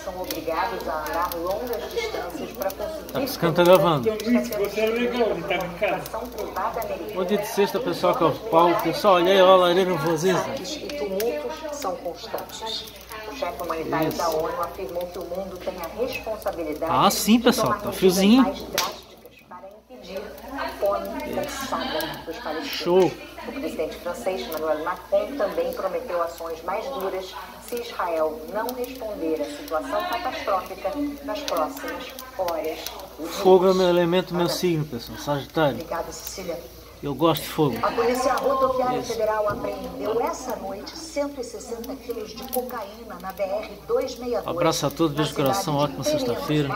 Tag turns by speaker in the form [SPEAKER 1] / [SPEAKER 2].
[SPEAKER 1] são obrigados a andar longas distâncias para conseguir...
[SPEAKER 2] Tá esse canto tá gravando.
[SPEAKER 3] Você é legal, ele tá em casa.
[SPEAKER 2] Hoje de sexta, pessoal, que é o Paulo. Pessoal, olha aí, olha a lareira nervosismo.
[SPEAKER 1] E tumultos são constantes. O chefe humanitário da ONU afirmou que o mundo tem a responsabilidade...
[SPEAKER 2] Ah, sim, pessoal, tá friozinho.
[SPEAKER 1] ...mais drásticas para impedir a fome forçada dos palestinos.
[SPEAKER 2] Show!
[SPEAKER 1] O presidente francês, Emmanuel Macron, também prometeu ações mais duras se Israel não responder à situação catastrófica nas próximas horas.
[SPEAKER 2] Fogo é meu elemento, meu signo, pessoal, Sagitário.
[SPEAKER 1] Obrigada, Cecília.
[SPEAKER 2] Eu gosto de fogo.
[SPEAKER 1] A Polícia Rodoviária Federal apreendeu essa noite 160 quilos de cocaína na BR-262.
[SPEAKER 2] Abraço a todos, beijo no coração, ótima sexta-feira.